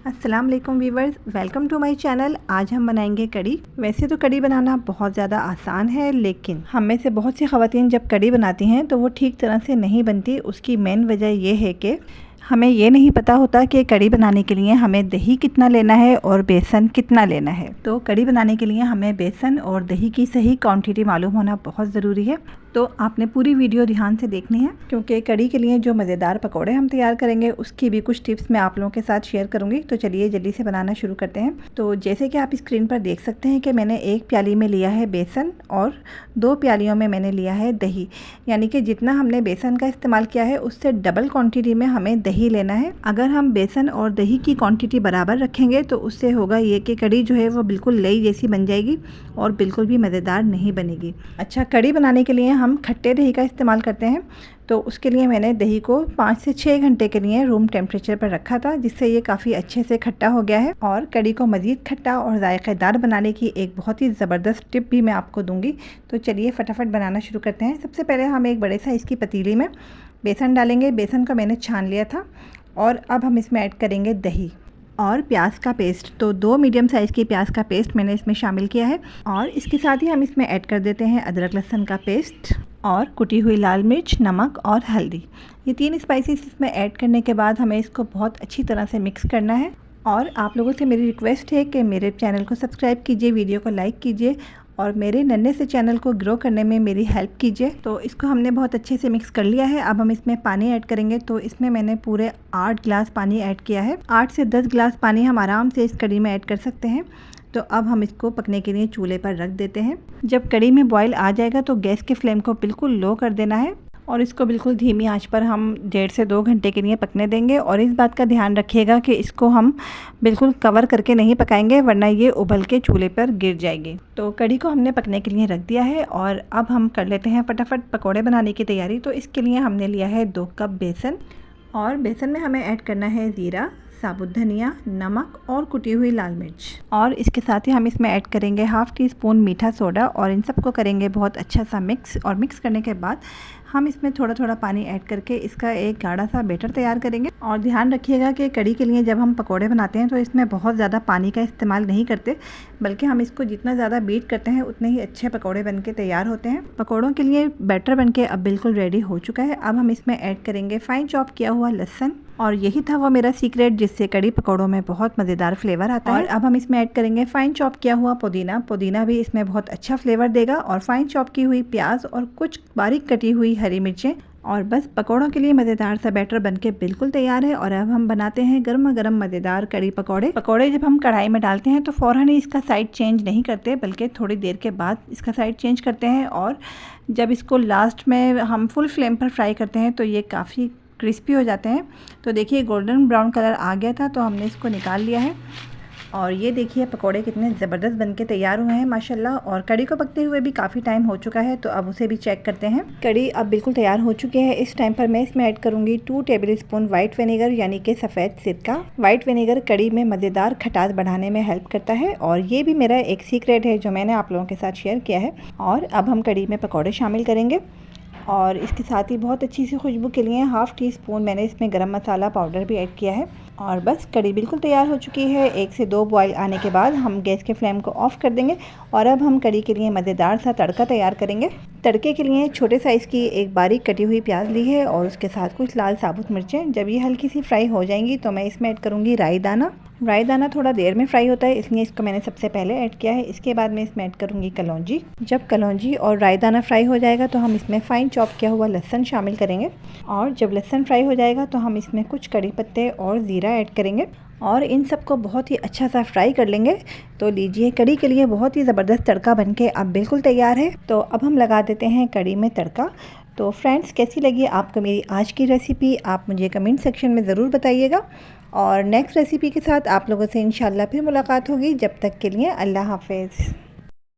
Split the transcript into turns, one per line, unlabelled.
अस्सलाम वालेकुम viewers, welcome to my channel. आज हम बनाएंगे कड़ी। वैसे तो कड़ी बनाना बहुत ज़्यादा आसान है, लेकिन हम में से बहुत सी ख़वातीन जब कड़ी बनाती हैं तो वो ठीक तरह से नहीं बनती। उसकी मेन वजह यह है कि हमें ये नहीं पता होता कि कड़ी बनाने के लिए हमें दही कितना लेना है और बेसन कितना लेना है। तो कड़ी बनाने के लिए हमें बेसन और दही की सही क्वांटिटी मालूम होना बहुत ज़रूरी है। तो आपने पूरी वीडियो ध्यान से देखनी है, क्योंकि कड़ी के लिए जो मज़ेदार पकौड़े हम तैयार करेंगे उसकी भी कुछ टिप्स मैं आप लोगों के साथ शेयर करूंगी। तो चलिए जल्दी से बनाना शुरू करते हैं। तो जैसे कि आप स्क्रीन पर देख सकते हैं कि मैंने एक प्याली में लिया है बेसन और 2 प्यालियों में मैंने लिया है दही। यानी कि जितना हमने बेसन का इस्तेमाल किया है उससे डबल क्वान्टिटी में हमें दही लेना है। अगर हम बेसन और दही की क्वान्टिटी बराबर रखेंगे तो उससे होगा ये कि कड़ी जो है वो बिल्कुल लई जैसी बन जाएगी और बिल्कुल भी मज़ेदार नहीं बनेगी। अच्छा, कड़ी बनाने के लिए हम खट्टे दही का इस्तेमाल करते हैं। तो उसके लिए मैंने दही को 5 से 6 घंटे के लिए रूम टेम्परेचर पर रखा था, जिससे ये काफ़ी अच्छे से खट्टा हो गया है। और कड़ी को मज़ीद खट्टा और जायकेदार बनाने की एक बहुत ही ज़बरदस्त टिप भी मैं आपको दूंगी। तो चलिए फटाफट बनाना शुरू करते हैं। सबसे पहले हम एक बड़े साइज़ की पतीली में बेसन डालेंगे। बेसन को मैंने छान लिया था और अब हम इसमें ऐड करेंगे दही और प्याज का पेस्ट। तो 2 मीडियम साइज़ की प्याज का पेस्ट मैंने इसमें शामिल किया है। और इसके साथ ही हम इसमें ऐड कर देते हैं अदरक लहसुन का पेस्ट और कुटी हुई लाल मिर्च, नमक और हल्दी। ये 3 स्पाइसेस इसमें ऐड करने के बाद हमें इसको बहुत अच्छी तरह से मिक्स करना है। और आप लोगों से मेरी रिक्वेस्ट है कि मेरे चैनल को सब्सक्राइब कीजिए, वीडियो को लाइक कीजिए और मेरे नन्हे से चैनल को ग्रो करने में मेरी हेल्प कीजिए। तो इसको हमने बहुत अच्छे से मिक्स कर लिया है। अब हम इसमें पानी ऐड करेंगे। तो इसमें मैंने पूरे 8 गिलास पानी ऐड किया है। 8 से 10 गिलास पानी हम आराम से इस कड़ी में ऐड कर सकते हैं। तो अब हम इसको पकने के लिए चूल्हे पर रख देते हैं। जब कड़ी में बॉयल आ जाएगा तो गैस के फ्लेम को बिल्कुल लो कर देना है और इसको बिल्कुल धीमी आंच पर हम 1.5 से 2 घंटे के लिए पकने देंगे। और इस बात का ध्यान रखिएगा कि इसको हम बिल्कुल कवर करके नहीं पकाएंगे, वरना ये उबल के चूल्हे पर गिर जाएगी। तो कड़ी को हमने पकने के लिए रख दिया है और अब हम कर लेते हैं फटाफट पकौड़े बनाने की तैयारी। तो इसके लिए हमने लिया है 2 कप बेसन और बेसन में हमें ऐड करना है ज़ीरा, साबुत धनिया, नमक और कुटी हुई लाल मिर्च। और इसके साथ ही हम इसमें ऐड करेंगे 1/2 टीस्पून मीठा सोडा और इन सबको करेंगे बहुत अच्छा सा मिक्स। और मिक्स करने के बाद हम इसमें थोड़ा थोड़ा पानी ऐड करके इसका एक गाढ़ा सा बैटर तैयार करेंगे। और ध्यान रखिएगा कि कड़ी के लिए जब हम पकोड़े बनाते हैं तो इसमें बहुत ज़्यादा पानी का इस्तेमाल नहीं करते, बल्कि हम इसको जितना ज़्यादा बीट करते हैं उतने ही अच्छे पकोड़े बनके तैयार होते हैं। पकोड़ों के लिए बैटर बनके अब बिल्कुल रेडी हो चुका है। अब हम इसमें ऐड करेंगे फाइन चॉप किया हुआ लहसुन, और यही था वो मेरा सीक्रेट जिससे कड़ी पकौड़ों में बहुत मज़ेदार फ्लेवर आता है। अब हम इसमें ऐड करेंगे फाइन चॉप किया हुआ पुदीना। पुदीना भी इसमें बहुत अच्छा फ्लेवर देगा। और फाइन चॉप की हुई प्याज और कुछ बारीक कटी हुई हरी मिर्चें। और बस पकौड़ों के लिए मज़ेदार सा बैटर बनके बिल्कुल तैयार है। और अब हम बनाते हैं गर्मा गर्म मज़ेदार कड़ी पकौड़े। पकौड़े जब हम कढ़ाई में डालते हैं तो फ़ौरन ही इसका साइड चेंज नहीं करते, बल्कि थोड़ी देर के बाद इसका साइड चेंज करते हैं। और जब इसको लास्ट में हम फुल फ्लेम पर फ्राई करते हैं तो ये काफ़ी क्रिस्पी हो जाते हैं। तो देखिए गोल्डन ब्राउन कलर आ गया था, तो हमने इसको निकाल लिया है। और ये देखिए पकोड़े कितने ज़बरदस्त बनके तैयार हुए हैं माशाल्लाह। और कड़ी को पकते हुए भी काफ़ी टाइम हो चुका है, तो अब उसे भी चेक करते हैं। कड़ी अब बिल्कुल तैयार हो चुकी है। इस टाइम पर मैं इसमें ऐड करूँगी 2 टेबल स्पून वाइट विनेगर, यानी कि सफ़ेद सिरका। वाइट विनेगर कड़ी में मज़ेदार खटास बढ़ाने में हेल्प करता है और ये भी मेरा एक सीक्रेट है जो मैंने आप लोगों के साथ शेयर किया है। और अब हम कड़ी में पकौड़े शामिल करेंगे। और इसके साथ ही बहुत अच्छी सी खुशबू के लिए 1/2 टीस्पून मैंने इसमें गरम मसाला पाउडर भी ऐड किया है। और बस कड़ी बिल्कुल तैयार हो चुकी है। 1 से 2 बॉयल आने के बाद हम गैस के फ्लेम को ऑफ़ कर देंगे। और अब हम कड़ी के लिए मज़ेदार सा तड़का तैयार करेंगे। तड़के के लिए छोटे साइज़ की एक बारीक कटी हुई प्याज ली है और उसके साथ कुछ लाल साबुत मिर्चें। जब ये हल्की सी फ्राई हो जाएंगी तो मैं इसमें ऐड करूँगी राई दाना। राई दाना थोड़ा देर में फ्राई होता है, इसलिए इसको मैंने सबसे पहले ऐड किया है। इसके बाद मैं इसमें ऐड करूँगी कलौंजी। जब कलौंजी और राई दाना फ्राई हो जाएगा तो हम इसमें फाइन चॉप किया हुआ लहसुन शामिल करेंगे। और जब लहसुन फ्राई हो जाएगा तो हम इसमें कुछ कड़ी पत्ते और ज़ीरा ऐड करेंगे और इन सबको बहुत ही अच्छा सा फ्राई कर लेंगे। तो लीजिए कड़ी के लिए बहुत ही ज़बरदस्त तड़का बनके अब बिल्कुल तैयार है। तो अब हम लगा देते हैं कड़ी में तड़का। तो फ्रेंड्स, कैसी लगी आपको मेरी आज की रेसिपी, आप मुझे कमेंट सेक्शन में ज़रूर बताइएगा। और नेक्स्ट रेसिपी के साथ आप लोगों से इंशाल्लाह फिर मुलाकात होगी। जब तक के लिए अल्लाह हाफ़िज़।